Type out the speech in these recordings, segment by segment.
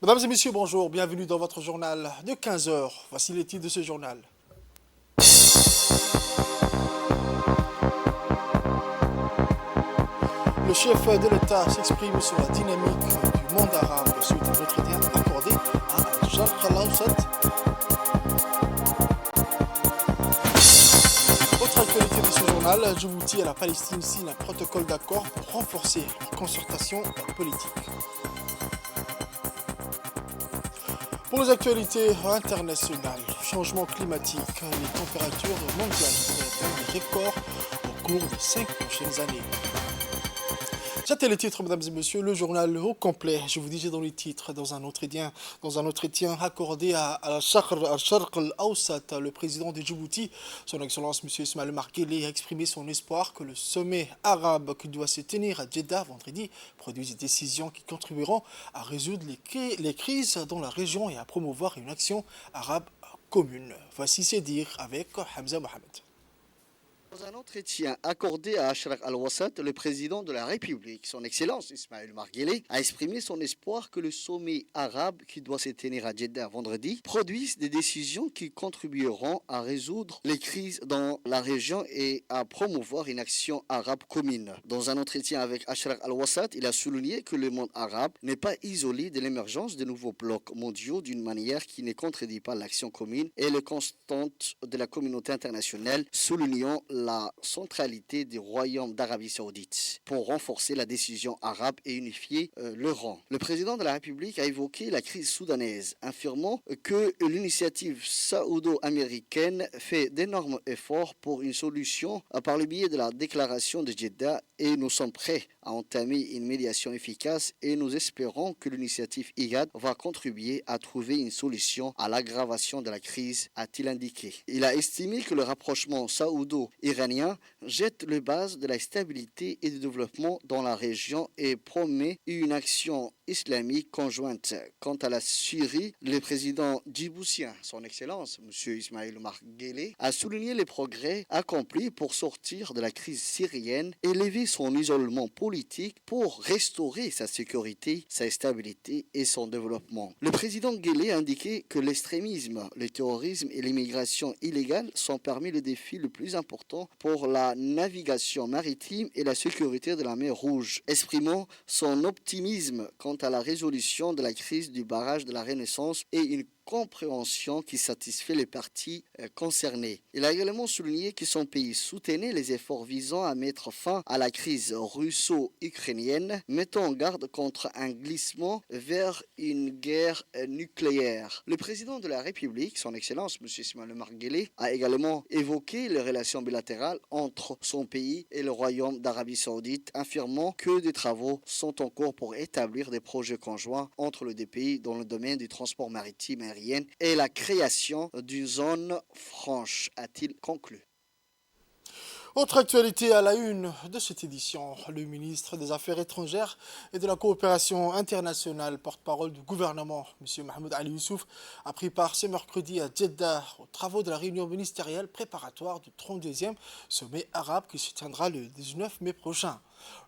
Mesdames et messieurs, bonjour, bienvenue dans votre journal de 15 heures. Voici les titres de ce journal. Le chef de l'État s'exprime sur la dynamique du monde arabe suite à l'entretien accordé à Sharq al-Awsat. Autre actualité de ce journal, Djibouti et la Palestine signent un protocole d'accord pour renforcer la concertation politique. Pour les actualités internationales, changement climatique, les températures mondiales pourraient atteindre des records au cours des 5 prochaines années. C'était le titre, mesdames et messieurs, le journal au complet. Je vous disais dans les titres, dans un entretien accordé à Sharq al-Awsat, le président de Djibouti, son Excellence M. Ismaël Omar Guelleh, a exprimé son espoir que le sommet arabe qui doit se tenir à Jeddah vendredi produise des décisions qui contribueront à résoudre les crises dans la région et à promouvoir une action arabe commune. Voici ces dires avec Hamza Mohamed. Dans un entretien accordé à Sharq al-Awsat, le président de la République, son Excellence Ismaël Omar Guelleh, a exprimé son espoir que le sommet arabe qui doit se tenir à Jeddah vendredi produise des décisions qui contribueront à résoudre les crises dans la région et à promouvoir une action arabe commune. Dans un entretien avec Sharq al-Awsat, il a souligné que le monde arabe n'est pas isolé de l'émergence de nouveaux blocs mondiaux d'une manière qui ne contredit pas l'action commune et les constantes de la communauté internationale, soulignant la centralité du Royaume d'Arabie Saoudite pour renforcer la décision arabe et unifier le rang. Le président de la République a évoqué la crise soudanaise, affirmant que l'initiative saoudo-américaine fait d'énormes efforts pour une solution par le biais de la déclaration de Jeddah et nous sommes prêts à entamer une médiation efficace et nous espérons que l'initiative IGAD va contribuer à trouver une solution à l'aggravation de la crise, a-t-il indiqué. Il a estimé que le rapprochement saoudo-iranien jette les bases de la stabilité et du développement dans la région et promet une action islamique conjointe. Quant à la Syrie, le président djiboutien, son Excellence, M. Ismaël Omar Guelleh, a souligné les progrès accomplis pour sortir de la crise syrienne et lever son isolement politique pour restaurer sa sécurité, sa stabilité et son développement. Le président Guelleh a indiqué que l'extrémisme, le terrorisme et l'immigration illégale sont parmi les défis les plus importants pour la navigation maritime et la sécurité de la mer Rouge, exprimant son optimisme quant à la résolution de la crise du barrage de la Renaissance et une compréhension qui satisfait les parties concernées. Il a également souligné que son pays soutenait les efforts visant à mettre fin à la crise russo-ukrainienne, mettant en garde contre un glissement vers une guerre nucléaire. Le président de la République, son Excellence M. Ismaël Omar Guelleh, a également évoqué les relations bilatérales entre son pays et le Royaume d'Arabie Saoudite, affirmant que des travaux sont en cours pour établir des projets conjoints entre les deux pays dans le domaine du transport maritime aérien et la création d'une zone franche, a-t-il conclu. Autre actualité à la une de cette édition, le ministre des Affaires étrangères et de la coopération internationale, porte-parole du gouvernement, M. Mahmoud Ali Youssouf, a pris part ce mercredi à Jeddah aux travaux de la réunion ministérielle préparatoire du 32e sommet arabe qui se tiendra le 19 mai prochain.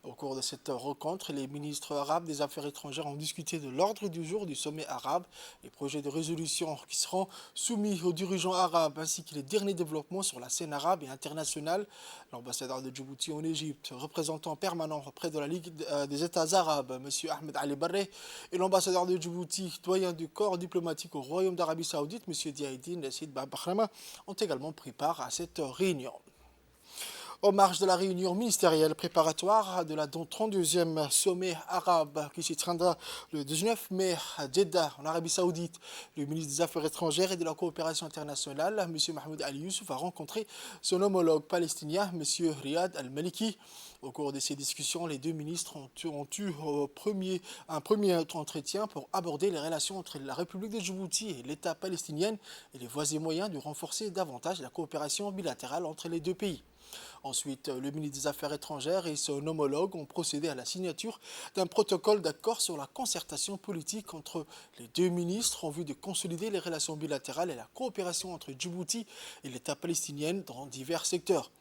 Au cours de cette rencontre, les ministres arabes des Affaires étrangères ont discuté de l'ordre du jour du sommet arabe, les projets de résolution qui seront soumis aux dirigeants arabes ainsi que les derniers développements sur la scène arabe et internationale. L'ambassadeur de Djibouti en Égypte, représentant permanent auprès de la Ligue des États arabes, M. Ahmed Ali Barreh, et l'ambassadeur de Djibouti, doyen du corps diplomatique au Royaume d'Arabie Saoudite, M. Diaïdine Sid Bahrama, ont également pris part à cette réunion. En marge de la réunion ministérielle préparatoire de la 32e sommet arabe qui se tiendra le 19 mai à Jeddah, en Arabie Saoudite, le ministre des Affaires étrangères et de la coopération internationale, M. Mahmoud Ali Youssouf, a rencontré son homologue palestinien, M. Riyad Al-Maliki. Au cours de ces discussions, les deux ministres ont eu un premier entretien pour aborder les relations entre la République de Djibouti et l'État palestinien et les voies et moyens de renforcer davantage la coopération bilatérale entre les deux pays. Ensuite, le ministre des Affaires étrangères et son homologue ont procédé à la signature d'un protocole d'accord sur la concertation politique entre les deux ministres en vue de consolider les relations bilatérales et la coopération entre Djibouti et l'État palestinien dans divers secteurs.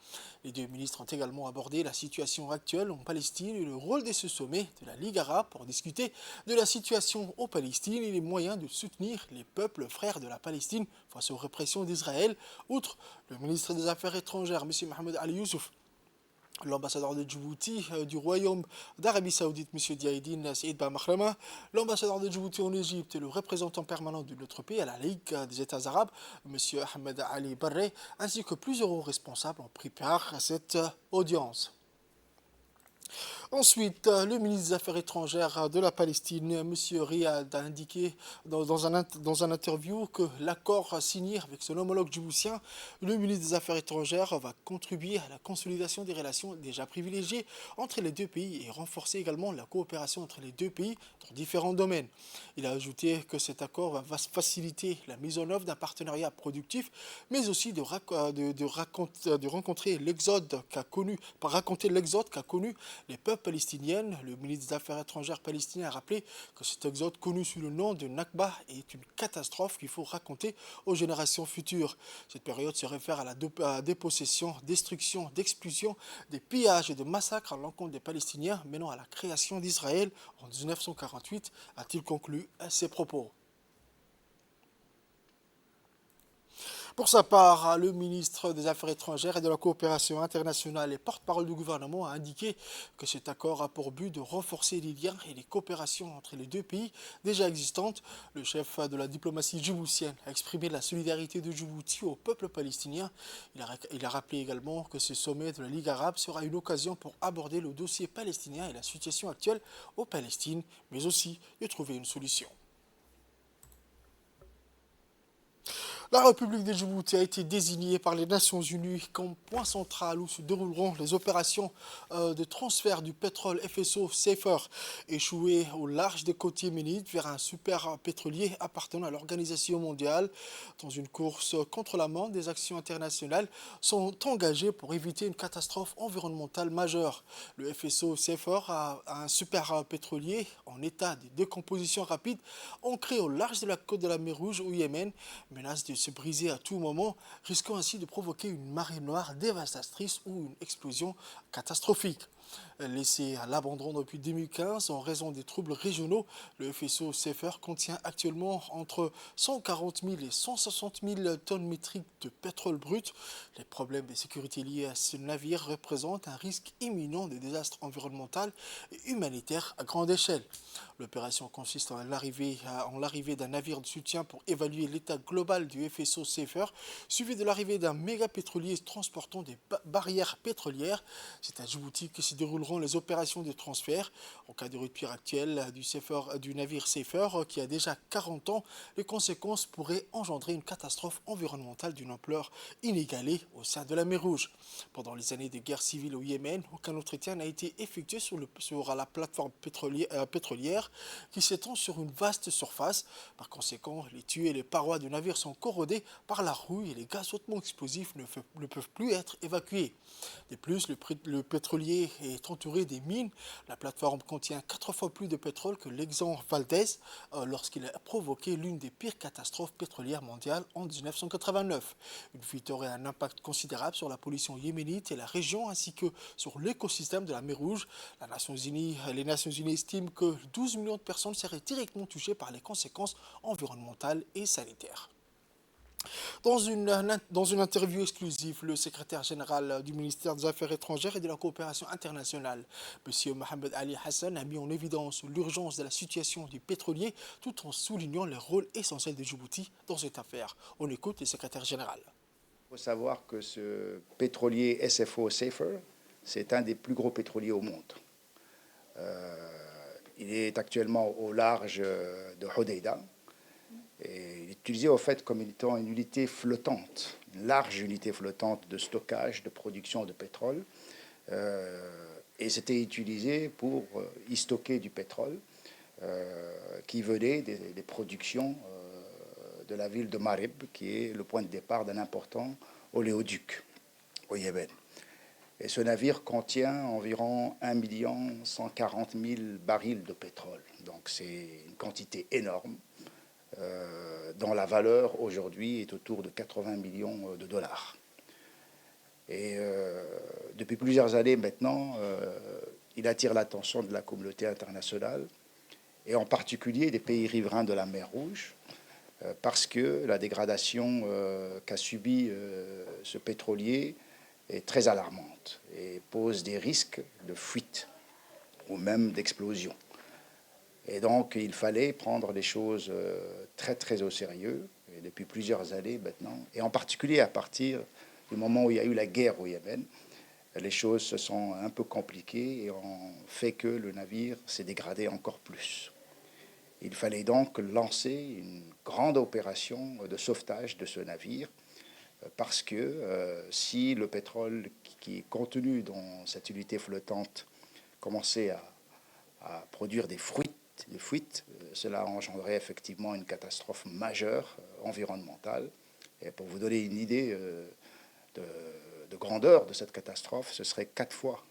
Les deux ministres ont également abordé la situation actuelle en Palestine et le rôle de ce sommet de la Ligue arabe pour discuter de la situation en Palestine et les moyens de soutenir les peuples frères de la Palestine face aux répressions d'Israël. Outre le ministre des Affaires étrangères, M. Mohamed Ali Youssouf, l'ambassadeur de Djibouti du Royaume d'Arabie Saoudite, M. Diaïdine Saïd Ben Mahrama, l'ambassadeur de Djibouti en Égypte et le représentant permanent de notre pays à la Ligue des États arabes, M. Ahmed Ali Barre, ainsi que plusieurs hauts responsables ont pris part à cette audience. Ensuite, le ministre des Affaires étrangères de la Palestine, M. Riyad, a indiqué dans un interview que l'accord signé avec son homologue djiboutien, le ministre des Affaires étrangères, va contribuer à la consolidation des relations déjà privilégiées entre les deux pays et renforcer également la coopération entre les deux pays dans différents domaines. Il a ajouté que cet accord va faciliter la mise en œuvre d'un partenariat productif, mais aussi de raconter l'exode qu'a connu les peuples palestiniennes. Le ministre des Affaires étrangères palestinien a rappelé que cet exode connu sous le nom de Nakba est une catastrophe qu'il faut raconter aux générations futures. Cette période se réfère à la dépossession, destruction, d'expulsion, des pillages et de massacres à l'encontre des Palestiniens menant à la création d'Israël en 1948, a-t-il conclu à ses propos. Pour sa part, le ministre des Affaires étrangères et de la coopération internationale et porte-parole du gouvernement a indiqué que cet accord a pour but de renforcer les liens et les coopérations entre les deux pays déjà existantes. Le chef de la diplomatie djiboutienne a exprimé la solidarité de Djibouti au peuple palestinien. Il a rappelé également que ce sommet de la Ligue arabe sera une occasion pour aborder le dossier palestinien et la situation actuelle aux Palestine, mais aussi de trouver une solution. La République de Djibouti a été désignée par les Nations Unies comme point central où se dérouleront les opérations de transfert du pétrole FSO Safer, échoué au large des côtes yéménites vers un super pétrolier appartenant à l'Organisation mondiale. Dans une course contre la montre, des actions internationales sont engagées pour éviter une catastrophe environnementale majeure. Le FSO Safer a un super pétrolier en état de décomposition rapide, ancré au large de la côte de la mer Rouge au Yémen, menace de se briser à tout moment, risquant ainsi de provoquer une marée noire dévastatrice ou une explosion catastrophique. Laissé à l'abandon depuis 2015 en raison des troubles régionaux, le FSO Safer contient actuellement entre 140 000 et 160 000 tonnes métriques de pétrole brut. Les problèmes de sécurité liés à ce navire représentent un risque imminent de désastre environnemental et humanitaire à grande échelle. L'opération consiste en l'arrivée d'un navire de soutien pour évaluer l'état global du FSO Safer, suivi de l'arrivée d'un méga pétrolier transportant des barrières pétrolières. C'est à Djibouti que se dérouleront les opérations de transfert. En cas de rupture actuelle du navire Safer, qui a déjà 40 ans, les conséquences pourraient engendrer une catastrophe environnementale d'une ampleur inégalée au sein de la mer Rouge. Pendant les années de guerre civile au Yémen, aucun entretien n'a été effectué sur la plateforme pétrolière qui s'étend sur une vaste surface. Par conséquent, les tuyaux et les parois du navire sont corrodés par la rouille et les gaz hautement explosifs ne peuvent plus être évacués. De plus, le pétrolier est entouré des mines. La plateforme contient 4 fois plus de pétrole que l'exempt Valdez lorsqu'il a provoqué l'une des pires catastrophes pétrolières mondiales en 1989. Une fuite aurait un impact considérable sur la pollution yéménite et la région ainsi que sur l'écosystème de la mer Rouge. Les Nations Unies estiment que 12 millions de personnes seraient directement touchées par les conséquences environnementales et sanitaires. Dans une interview exclusive, le secrétaire général du ministère des Affaires étrangères et de la coopération internationale, M. Mohamed Ali Hassan, a mis en évidence l'urgence de la situation du pétrolier tout en soulignant le rôle essentiel de Djibouti dans cette affaire. On écoute le secrétaire général. Il faut savoir que ce pétrolier SFO Safer, c'est un des plus gros pétroliers au monde. Il est actuellement au large de Hodeïda. Et il est utilisé au fait comme étant une unité flottante, une large unité flottante de stockage, de production de pétrole. Et c'était utilisé pour y stocker du pétrole qui venait des productions de la ville de Marib, qui est le point de départ d'un important oléoduc au Yémen. Et ce navire contient environ 1 140 000 barils de pétrole. Donc c'est une quantité énorme dont la valeur aujourd'hui est autour de 80 millions de dollars. Et depuis plusieurs années maintenant, il attire l'attention de la communauté internationale, et en particulier des pays riverains de la mer Rouge, parce que la dégradation qu'a subie ce pétrolier est très alarmante et pose des risques de fuite ou même d'explosion. Et donc, il fallait prendre les choses très, très au sérieux, et depuis plusieurs années maintenant, et en particulier à partir du moment où il y a eu la guerre au Yémen, les choses se sont un peu compliquées et ont fait que le navire s'est dégradé encore plus. Il fallait donc lancer une grande opération de sauvetage de ce navire, parce que si le pétrole qui est contenu dans cette unité flottante commençait à produire des fuites, cela engendrait effectivement une catastrophe majeure environnementale. Et pour vous donner une idée de grandeur de cette catastrophe, ce serait 4 fois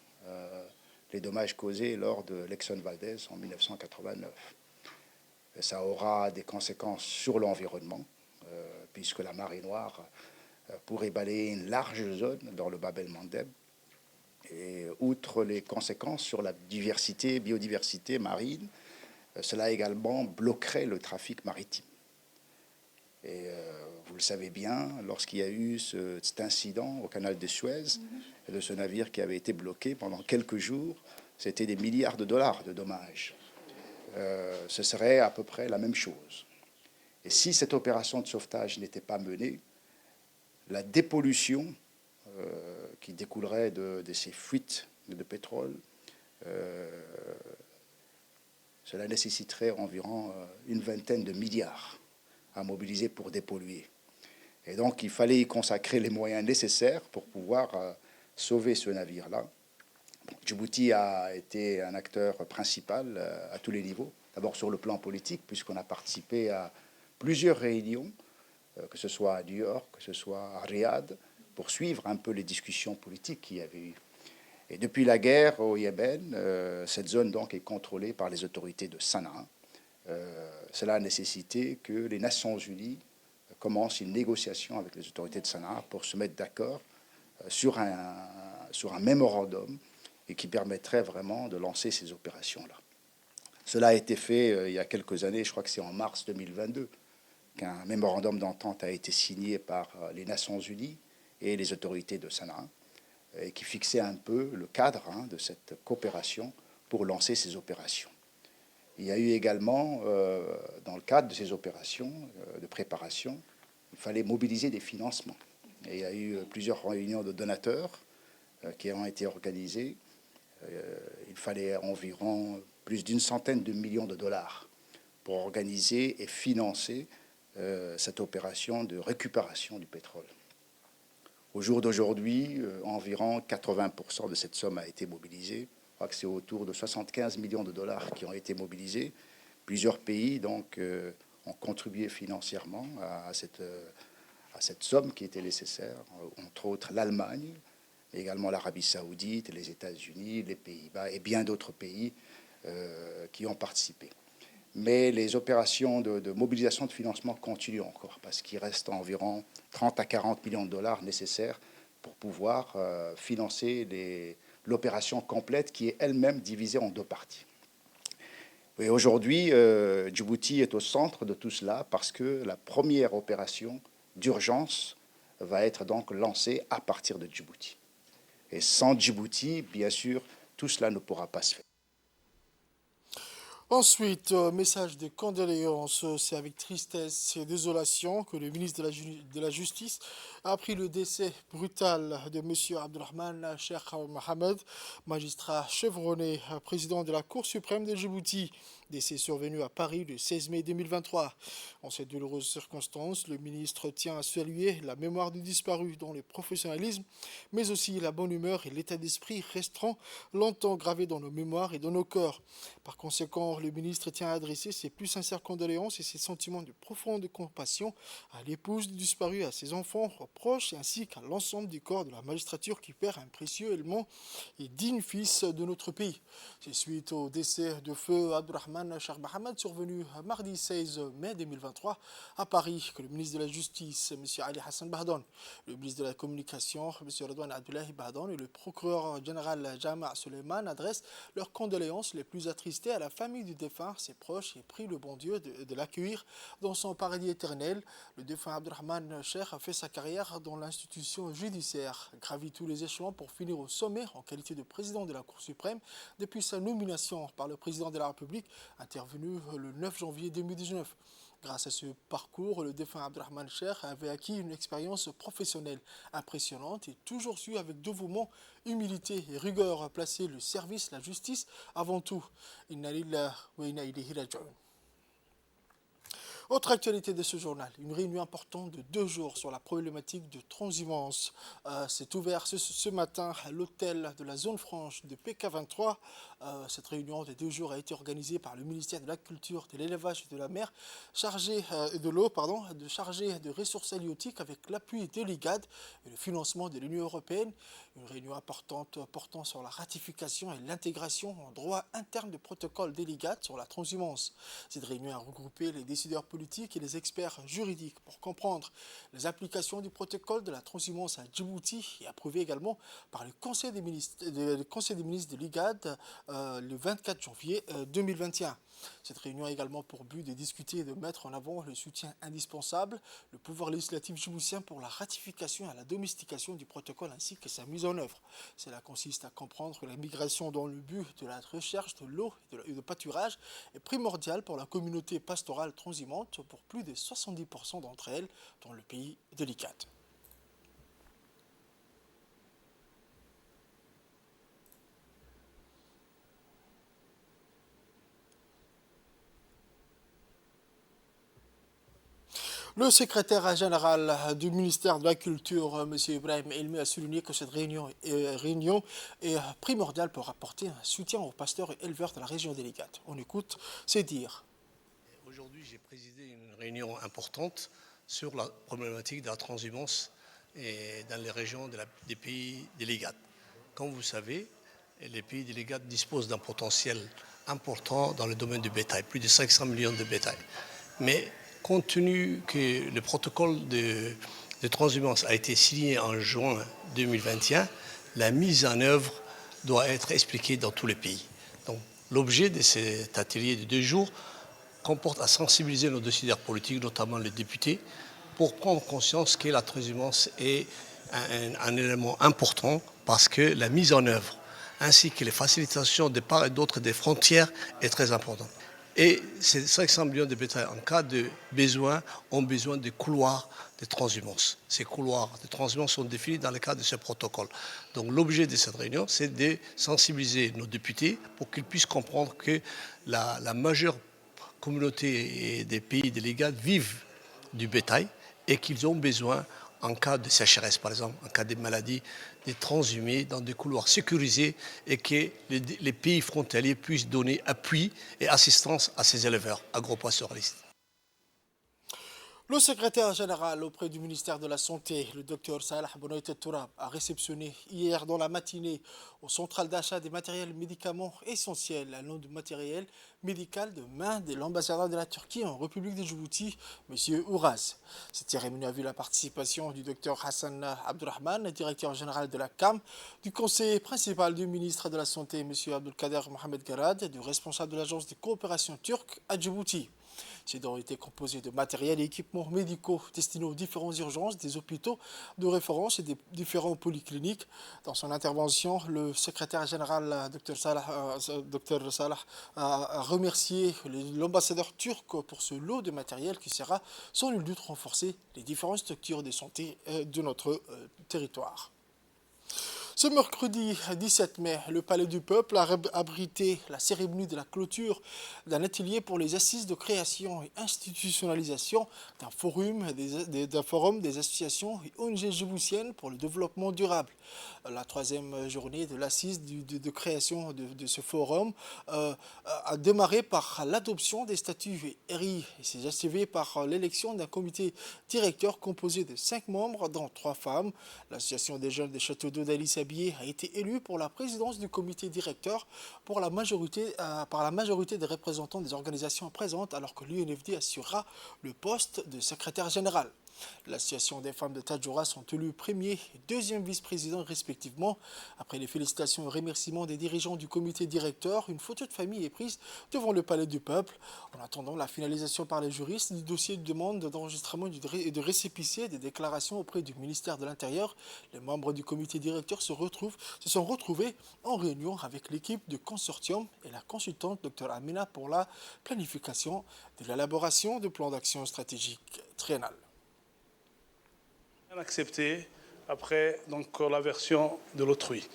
les dommages causés lors de l'Exxon Valdez en 1989. Et ça aura des conséquences sur l'environnement, puisque la marée noire pourrait balayer une large zone dans le Bab el-Mandeb. Et outre les conséquences sur la biodiversité marine, cela également bloquerait le trafic maritime. Et vous le savez bien, lorsqu'il y a eu cet incident au canal de Suez, de ce navire qui avait été bloqué pendant quelques jours, c'était des milliards de dollars de dommages. Ce serait à peu près la même chose. Et si cette opération de sauvetage n'était pas menée, la dépollution qui découlerait de ces fuites de pétrole, cela nécessiterait environ une vingtaine de milliards à mobiliser pour dépolluer. Et donc, il fallait y consacrer les moyens nécessaires pour pouvoir sauver ce navire-là. Djibouti a été un acteur principal à tous les niveaux. D'abord sur le plan politique, puisqu'on a participé à plusieurs réunions, que ce soit à New York, que ce soit à Riyad, pour suivre un peu les discussions politiques qu'il y avait eu. Et depuis la guerre au Yémen, cette zone donc est contrôlée par les autorités de Sanaa. Cela a nécessité que les Nations Unies commencent une négociation avec les autorités de Sanaa pour se mettre d'accord sur un mémorandum et qui permettrait vraiment de lancer ces opérations-là. Cela a été fait il y a quelques années, je crois que c'est en mars 2022, qu'un mémorandum d'entente a été signé par les Nations Unies et les autorités de Sanaa, et qui fixait un peu le cadre de cette coopération pour lancer ces opérations. Il y a eu également, dans le cadre de ces opérations de préparation, il fallait mobiliser des financements. Et il y a eu plusieurs réunions de donateurs qui ont été organisées. Il fallait environ plus d'une centaine de millions de dollars pour organiser et financer cette opération de récupération du pétrole. Au jour d'aujourd'hui, environ 80% de cette somme a été mobilisée. Je crois que c'est autour de 75 millions de dollars qui ont été mobilisés. Plusieurs pays donc ont contribué financièrement à cette somme qui était nécessaire, entre autres l'Allemagne, mais également l'Arabie saoudite, les États-Unis, les Pays-Bas et bien d'autres pays qui ont participé. Mais les opérations de mobilisation de financement continuent encore, parce qu'il reste environ 30 à 40 millions de dollars nécessaires pour pouvoir financer l'opération complète qui est elle-même divisée en 2 parties. Et aujourd'hui, Djibouti est au centre de tout cela parce que la première opération d'urgence va être donc lancée à partir de Djibouti. Et sans Djibouti, bien sûr, tout cela ne pourra pas se faire. Ensuite, message de condoléances, c'est avec tristesse et désolation que le ministre de la Justice a appris le décès brutal de M. Abdulrahman Cheikh Mohamed, magistrat chevronné, président de la Cour suprême de Djibouti. Décès survenu à Paris le 16 mai 2023. En ces douloureuses circonstances, le ministre tient à saluer la mémoire du disparu dont le professionnalisme, mais aussi la bonne humeur et l'état d'esprit resteront longtemps gravés dans nos mémoires et dans nos corps. Par conséquent, le ministre tient à adresser ses plus sincères condoléances et ses sentiments de profonde compassion à l'épouse du disparu, à ses enfants, aux proches, ainsi qu'à l'ensemble du corps de la magistrature qui perd un précieux élément et digne fils de notre pays. C'est suite au décès de feu Abdulrahman Abdurrahman Cheikh Mohamed, survenu mardi 16 mai 2023 à Paris, que le ministre de la Justice, M. Ali Hassan Bahdan, le ministre de la Communication, M. Redouane Abdullahi Bahdan, et le procureur général Jama' Suleiman adressent leurs condoléances les plus attristées à la famille du défunt, ses proches, et prient le bon Dieu de l'accueillir dans son paradis éternel. Le défunt Abdurrahman Cheikh a fait sa carrière dans l'institution judiciaire, gravi tous les échelons pour finir au sommet en qualité de président de la Cour suprême depuis sa nomination par le président de la République, intervenu le 9 janvier 2019. Grâce à ce parcours, le défunt Abdurrahman Cheikh avait acquis une expérience professionnelle impressionnante et toujours su avec dévouement, humilité et rigueur placer le service, la justice avant tout. Inna lillahi wa inna ilayhi raji'un. Autre actualité de ce journal, une réunion importante de 2 jours sur la problématique de transhumance s'est ouverte ce matin à l'hôtel de la zone franche de PK23. Cette réunion de 2 jours a été organisée par le ministère de la Culture, de l'Élevage et de la Mer, chargé de l'eau, chargé de ressources halieutiques avec l'appui de l'IGAD et le financement de l'Union européenne. Une réunion importante portant sur la ratification et l'intégration en droit interne du protocole de l'IGAD sur la transhumance. Cette réunion a regroupé les décideurs politiques et les experts juridiques pour comprendre les applications du protocole de la transhumance à Djibouti et approuvé également par le Conseil des ministres de l'IGAD le 24 janvier 2021. Cette réunion a également pour but de discuter et de mettre en avant le soutien indispensable, le pouvoir législatif djiboutien pour la ratification et la domestication du protocole ainsi que sa mise en œuvre. Cela consiste à comprendre que la migration dans le but de la recherche de l'eau et de pâturage est primordiale pour la communauté pastorale transhumante pour plus de 70% d'entre elles dans le pays de l'ICAD. Le secrétaire général du ministère de la Culture, M. Ibrahim Elmi, a souligné que cette réunion est primordiale pour apporter un soutien aux pasteurs et éleveurs de la région des l'IGAD. On écoute ses dires. Aujourd'hui, j'ai présidé une réunion importante sur la problématique de la transhumance dans les régions des pays des l'IGAD. Comme vous savez, les pays des l'IGAD disposent d'un potentiel important dans le domaine du bétail, plus de 500 millions de bétail. Mais compte tenu que le protocole de transhumance a été signé en juin 2021, la mise en œuvre doit être expliquée dans tous les pays. Donc, l'objet de cet atelier de 2 jours comporte à sensibiliser nos décideurs politiques, notamment les députés, pour prendre conscience que la transhumance est un élément important parce que la mise en œuvre ainsi que les facilitations de part et d'autre des frontières est très importante. Et ces 500 millions de bétail, en cas de besoin, ont besoin de couloirs de transhumance. Ces couloirs de transhumance sont définis dans le cadre de ce protocole. Donc l'objet de cette réunion, c'est de sensibiliser nos députés pour qu'ils puissent comprendre que la majeure communauté des pays de l'IGAD vivent du bétail et qu'ils ont besoin, en cas de sécheresse par exemple, en cas de maladie, de transhumer dans des couloirs sécurisés et que les pays frontaliers puissent donner appui et assistance à ces éleveurs agropastoralistes. Le secrétaire général auprès du ministère de la Santé, le Dr Salah Bonoït Tourab, a réceptionné hier dans la matinée au central d'achat des matériels médicaments essentiels, un lot de matériel médical de main de l'ambassadeur de la Turquie en République de Djibouti, M. Ouraz. Cette cérémonie a vu la participation du Dr Hassan Abdurrahman, directeur général de la CAM, du conseiller principal du ministre de la Santé, M. Abdelkader Mohamed Garad, et du responsable de l'agence de coopération turque à Djibouti. Ces dons ont été composés de matériel et équipements médicaux destinés aux différentes urgences des hôpitaux de référence et des différents polycliniques. Dans son intervention, le secrétaire général Dr Salah a remercié l'ambassadeur turc pour ce lot de matériel qui sera sans nul doute renforcer les différentes structures de santé de notre territoire. Ce mercredi 17 mai, le Palais du Peuple a abrité la cérémonie de la clôture d'un atelier pour les assises de création et institutionnalisation d'un forum des associations et ONG djiboutiennes pour le développement durable. La 3e journée de l'assise de création de ce forum a démarré par l'adoption des statuts RI et s'est achevé par l'élection d'un comité directeur composé de 5 membres, dont 3 femmes. L'association des jeunes des châteaux d'eau d'Ali Sabi Bié a été élue pour la présidence du comité directeur par la majorité des représentants des organisations présentes, alors que l'UNFD assurera le poste de secrétaire général. L'Association des femmes de Tadjoura sont élues premier et deuxième vice-président respectivement. Après les félicitations et remerciements des dirigeants du comité directeur, une photo de famille est prise devant le Palais du Peuple. En attendant la finalisation par les juristes du dossier de demande d'enregistrement et de récépissé des déclarations auprès du ministère de l'Intérieur, les membres du comité directeur se sont retrouvés en réunion avec l'équipe de consortium et la consultante Dr Amina pour la planification de l'élaboration du plan d'action stratégique triennal. Accepté après la version de l'autrui.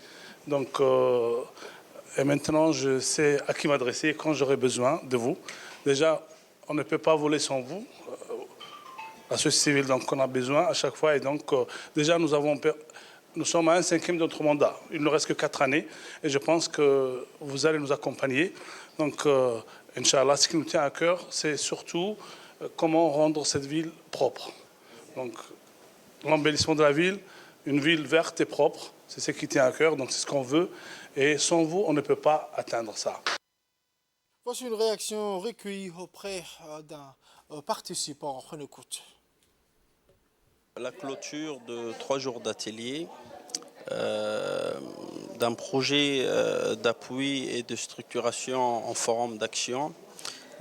Et maintenant, je sais à qui m'adresser quand j'aurai besoin de vous. Déjà, on ne peut pas voler sans vous. La société civile, donc, on a besoin à chaque fois. Et donc, déjà, nous sommes à 1/5 de notre mandat. Il ne reste que 4 années. Et je pense que vous allez nous accompagner. Donc, Inch'Allah, ce qui nous tient à cœur, c'est surtout comment rendre cette ville propre. Donc, l'embellissement de la ville, une ville verte et propre, c'est ce qui tient à cœur, donc c'est ce qu'on veut. Et sans vous, on ne peut pas atteindre ça. Voici une réaction recueillie auprès d'un participant. On écoute. La clôture de 3 jours d'atelier, d'un projet d'appui et de structuration en forum d'action,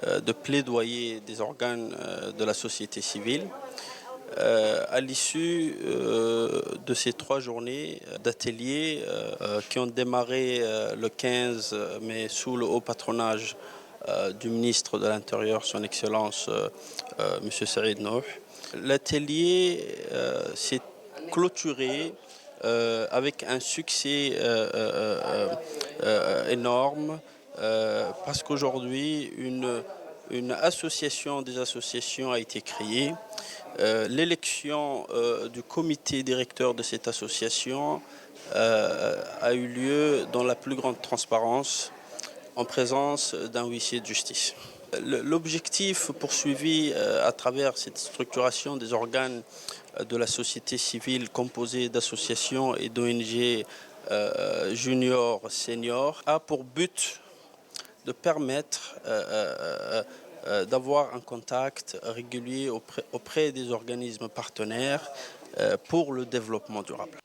de plaidoyer des organes de la société civile. À l'issue de ces 3 journées d'ateliers qui ont démarré le 15 mai sous le haut patronage du ministre de l'Intérieur, son Excellence M. Saïd Nouh, l'atelier s'est clôturé avec un succès énorme parce qu'aujourd'hui une association des associations a été créée. L'élection du comité directeur de cette association a eu lieu dans la plus grande transparence en présence d'un huissier de justice. L'objectif poursuivi à travers cette structuration des organes de la société civile composée d'associations et d'ONG juniors, seniors, a pour but de permettre d'avoir un contact régulier auprès des organismes partenaires pour le développement durable.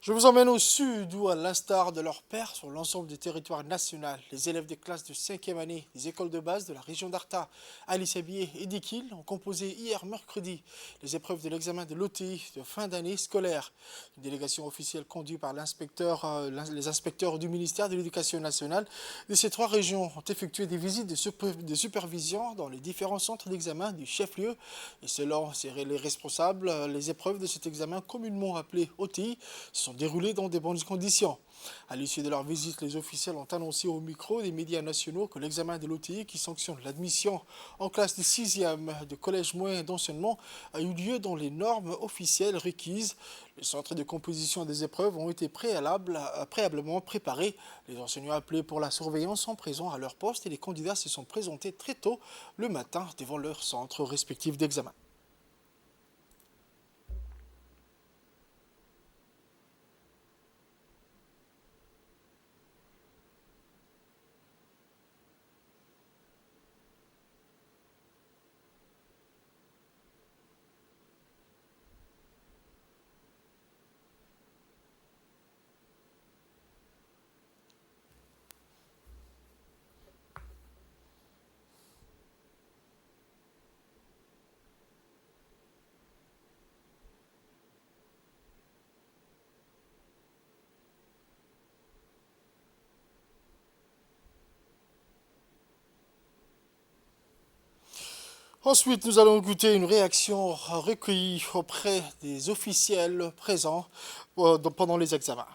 Je vous emmène au sud où, à l'instar de leur père sur l'ensemble du territoire national, les élèves des classes de 5e année des écoles de base de la région d'Arta, Ali Sabié et Dikil ont composé hier mercredi les épreuves de l'examen de l'OTI de fin d'année scolaire. Une délégation officielle conduite par les inspecteurs du ministère de l'Éducation nationale de ces 3 régions ont effectué des visites de supervision dans les différents centres d'examen du chef-lieu. Et selon les responsables, les épreuves de cet examen communément appelé OTI sont déroulées dans de bonnes conditions. À l'issue de leur visite, les officiels ont annoncé au micro des médias nationaux que l'examen de l'OTI qui sanctionne l'admission en classe de 6e de collège moyen d'enseignement a eu lieu dans les normes officielles requises. Les centres de composition des épreuves ont été préalablement préparés. Les enseignants appelés pour la surveillance sont présents à leur poste et les candidats se sont présentés très tôt le matin devant leurs centres respectifs d'examen. Ensuite, nous allons écouter une réaction recueillie auprès des officiels présents pendant les examens.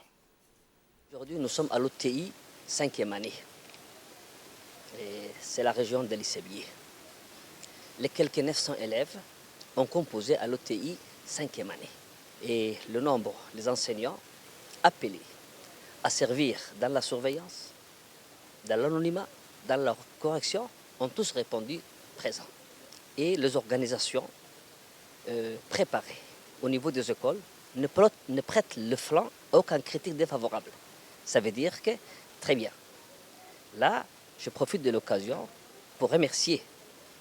Aujourd'hui, nous sommes à l'OTI 5e année. C'est la région d'Ali Sabié. Les quelques 900 élèves ont composé à l'OTI 5e année. Et le nombre, les enseignants appelés à servir dans la surveillance, dans l'anonymat, dans leur correction, ont tous répondu présents. Et les organisations préparées au niveau des écoles, ne prête le flanc à aucun critique défavorable. Ça veut dire que, très bien. Là, je profite de l'occasion pour remercier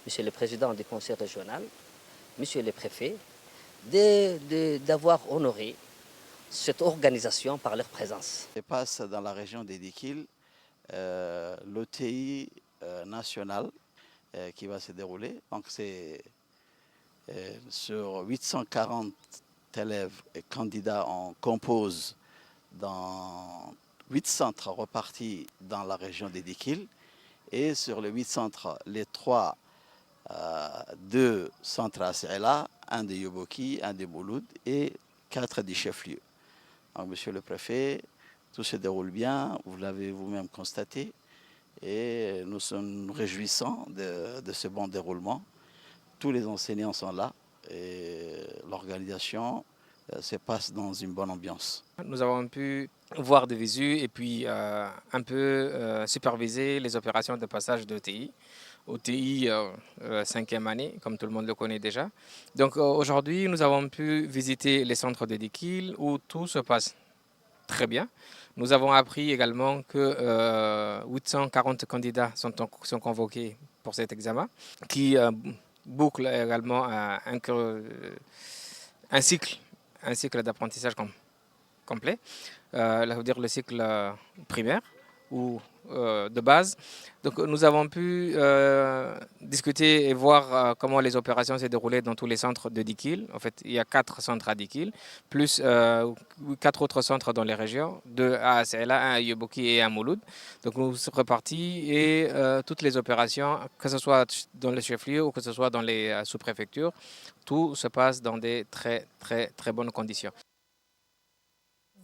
Monsieur le Président du Conseil régional, Monsieur le Préfet, d'avoir honoré cette organisation par leur présence. Se passe dans la région des Dikil l'OTI national qui va se dérouler. Donc c'est sur 840 élèves et candidats, on compose dans 8 centres repartis dans la région des Dikil. Et sur les 8 centres, les 2 centres à Sela, un de Yoboki, un de Mouloud et 4 des chefs-lieux. Donc, Monsieur le Préfet, tout se déroule bien, vous l'avez vous-même constaté, et nous nous réjouissons de ce bon déroulement. Tous les enseignants sont là et l'organisation se passe dans une bonne ambiance. Nous avons pu voir de visu et puis un peu superviser les opérations de passage d'OTI. OTI 5e année, comme tout le monde le connaît déjà. Donc aujourd'hui, nous avons pu visiter les centres de Dikil où tout se passe très bien. Nous avons appris également que 840 candidats sont convoqués pour cet examen, qui boucle également un cycle d'apprentissage complet, ça veut dire le cycle primaire ou de base. Donc nous avons pu discuter et voir comment les opérations s'est déroulées dans tous les centres de Dikil. En fait, il y a 4 centres à Dikil, plus 4 autres centres dans les régions, 2 à Sela, 1 à Yoboki et 1 à Mouloud. Donc nous sommes repartis et toutes les opérations, que ce soit dans le chef-lieu ou que ce soit dans les sous-préfectures, tout se passe dans des très bonnes conditions.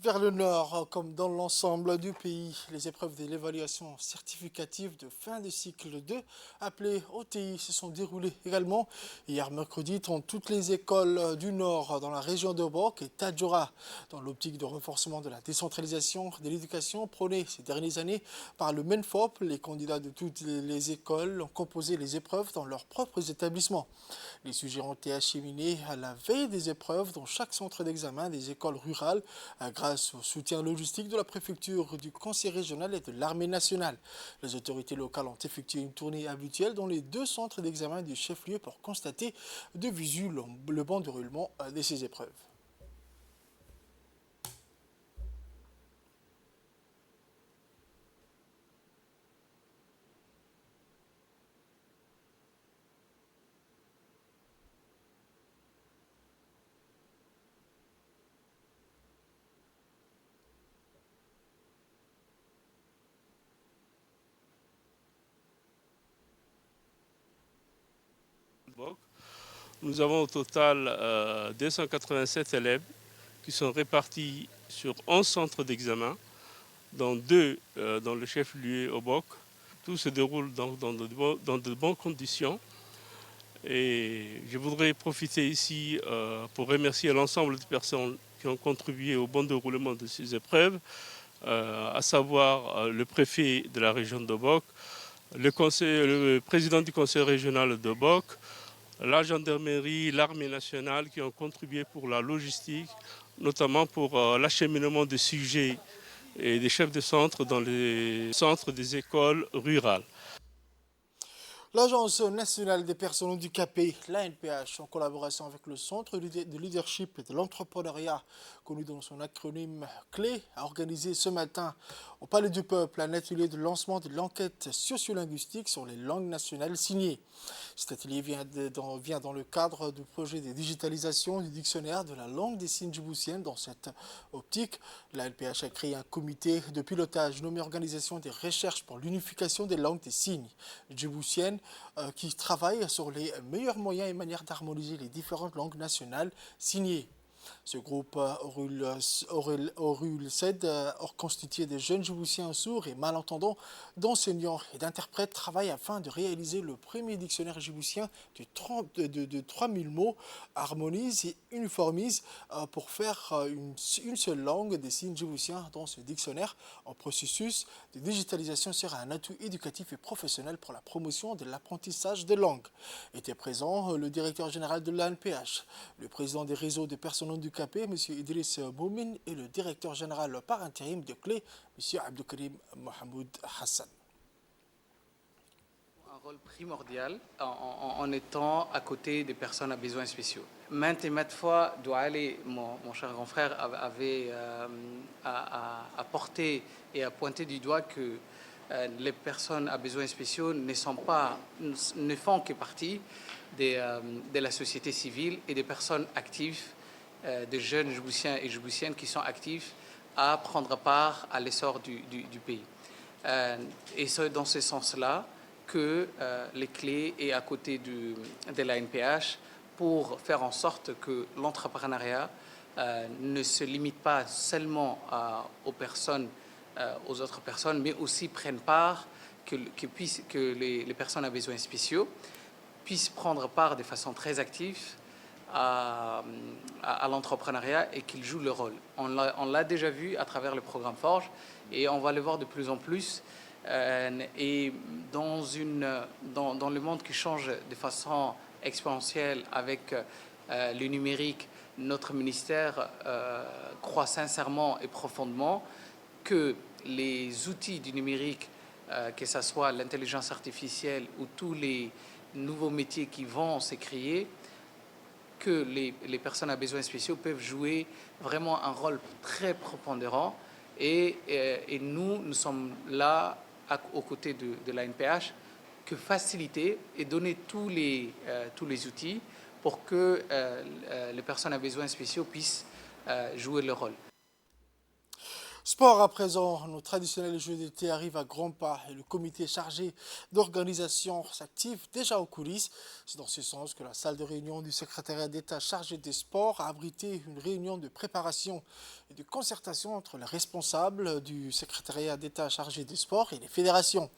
Vers le nord, comme dans l'ensemble du pays, les épreuves de l'évaluation certificative de fin de cycle 2, appelées OTI, se sont déroulées également hier mercredi dans toutes les écoles du nord, dans la région de Bok et Tadjoura, dans l'optique de renforcement de la décentralisation de l'éducation prônée ces dernières années par le MENFOP. Les candidats de toutes les écoles ont composé les épreuves dans leurs propres établissements. Les sujets ont été acheminés à la veille des épreuves dans chaque centre d'examen des écoles rurales, grâce au soutien logistique de la préfecture, du conseil régional et de l'armée nationale. Les autorités locales ont effectué une tournée habituelle dans les 2 centres d'examen du chef-lieu pour constater de visu le bon déroulement de ces épreuves. Nous avons au total 287 élèves qui sont répartis sur 11 centres d'examen, dont 2 dans le chef-lieu au Bok. Tout se déroule donc dans de bonnes conditions. Et je voudrais profiter ici pour remercier l'ensemble des personnes qui ont contribué au bon déroulement de ces épreuves, à savoir le préfet de la région de Bok, le président du conseil régional de Bok, la gendarmerie, l'armée nationale qui ont contribué pour la logistique, notamment pour l'acheminement des sujets et des chefs de centre dans les centres des écoles rurales. L'Agence nationale des personnes handicapées, l'ANPH, en collaboration avec le Centre de leadership et de l'entrepreneuriat, connu dans son acronyme CLÉ, a organisé ce matin au Palais du Peuple un atelier de lancement de l'enquête sociolinguistique sur les langues nationales signées. Cet atelier vient dans le cadre du projet de digitalisation du dictionnaire de la langue des signes djiboutienne. Dans cette optique, l'ANPH a créé un comité de pilotage nommé Organisation des recherches pour l'unification des langues des signes djiboutiennes, qui travaille sur les meilleurs moyens et manières d'harmoniser les différentes langues nationales signées. Ce groupe Orul SED, constitué de jeunes Djiboutiens sourds et malentendants, d'enseignants et d'interprètes, travaille afin de réaliser le premier dictionnaire djiboutien de 3000 mots, harmonise et uniformise pour faire une seule langue des signes djiboutiens dans ce dictionnaire. En processus de digitalisation sera un atout éducatif et professionnel pour la promotion de l'apprentissage des langues. Était présent le directeur général de l'ANPH, le président des réseaux des personnes handicapées, M. Idriss Moumine, et le directeur général par intérim de Clé, M. Abdelkarim Mohamed Hassan. Un rôle primordial en étant à côté des personnes à besoins spéciaux. Maintes et maintes fois, Douali, mon cher grand frère, avait apporté et a pointé du doigt que les personnes à besoins spéciaux ne font que partie de la société civile et des personnes actives, des jeunes Djiboutiens et Djiboutiennes qui sont actifs à prendre part à l'essor du pays. Et c'est dans ce sens-là que les clés est à côté de la NPH pour faire en sorte que l'entrepreneuriat ne se limite pas seulement aux autres personnes, mais aussi prennent part, que les personnes à besoins spéciaux puissent prendre part de façon très active à l'entrepreneuriat et qu'ils jouent leur rôle. On l'a déjà vu à travers le programme Forge et on va le voir de plus en plus. Et dans le monde qui change de façon exponentielle avec le numérique, notre ministère croit sincèrement et profondément que les outils du numérique, que ce soit l'intelligence artificielle ou tous les nouveaux métiers qui vont se créer, que les personnes à besoins spéciaux peuvent jouer vraiment un rôle très prépondérant. Et nous sommes là aux côtés de la NPH, que faciliter et donner tous les outils pour que les personnes à besoins spéciaux puissent jouer leur rôle. Sport à présent, nos traditionnels jeux d'été arrivent à grands pas et le comité chargé d'organisation s'active déjà aux coulisses. C'est dans ce sens que la salle de réunion du secrétariat d'État chargé des sports a abrité une réunion de préparation et de concertation entre les responsables du secrétariat d'État chargé des sports et les fédérations.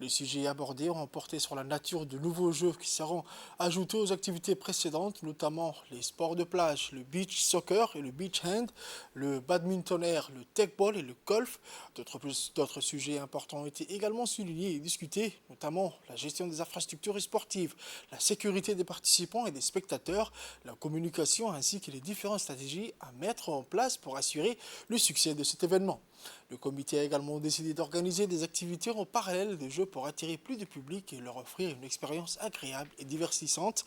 Les sujets abordés ont porté sur la nature de nouveaux jeux qui seront ajoutés aux activités précédentes, notamment les sports de plage, le beach soccer et le beach hand, le badminton air, le techball et le golf. D'autres sujets importants ont été également soulignés et discutés, notamment la gestion des infrastructures sportives, la sécurité des participants et des spectateurs, la communication ainsi que les différentes stratégies à mettre en place pour assurer le succès de cet événement. Le comité a également décidé d'organiser des activités en parallèle des jeux pour attirer plus de public et leur offrir une expérience agréable et divertissante.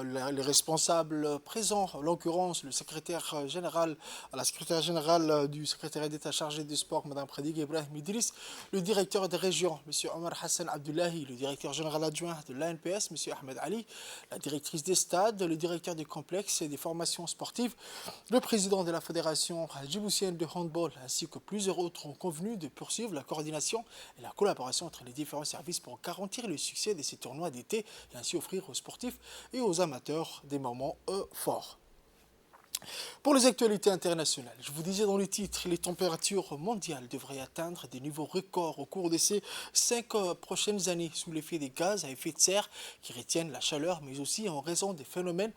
Les responsables présents, en l'occurrence le secrétaire général, la secrétaire générale du secrétariat d'État chargé des sports, Mme Pradig Ibrahim Idriss, le directeur des régions, M. Omar Hassan Abdullahi, le directeur général adjoint de l'ANPS, M. Ahmed Ali, la directrice des stades, le directeur des complexes et des formations sportives, le président de la fédération djiboutienne de handball, ainsi que plusieurs autres ont convenu de poursuivre la coordination et la collaboration entre les différents services pour garantir le succès de ces tournois d'été et ainsi offrir aux sportifs et aux amateurs des moments forts. Pour les actualités internationales, je vous disais dans le titre, les températures mondiales devraient atteindre des niveaux records au cours de ces 5 prochaines années sous l'effet des gaz à effet de serre qui retiennent la chaleur, mais aussi en raison du phénomène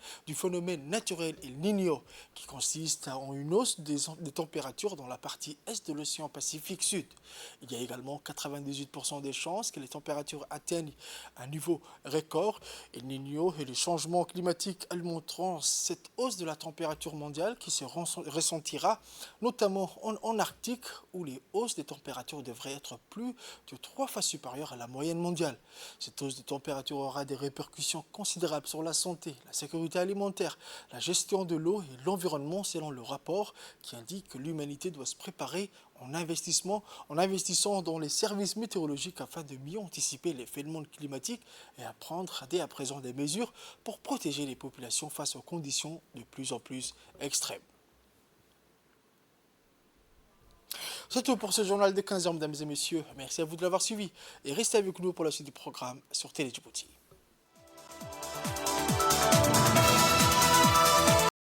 naturel El Niño qui consiste en une hausse des températures dans la partie est de l'océan Pacifique Sud. Il y a également 98% des chances que les températures atteignent un niveau record. El Niño et les changements climatiques alimenteront cette hausse de la température mondiale qui se ressentira notamment en Arctique où les hausses des températures devraient être plus de 3 fois supérieures à la moyenne mondiale. Cette hausse de température aura des répercussions considérables sur la santé, la sécurité alimentaire, la gestion de l'eau et l'environnement selon le rapport qui indique que l'humanité doit se préparer en investissant dans les services météorologiques afin de mieux anticiper les phénomènes climatiques et à prendre dès à présent des mesures pour protéger les populations face aux conditions de plus en plus extrêmes. C'est tout pour ce journal de 15 h, mesdames et messieurs. Merci à vous de l'avoir suivi et restez avec nous pour la suite du programme sur Télé Djibouti.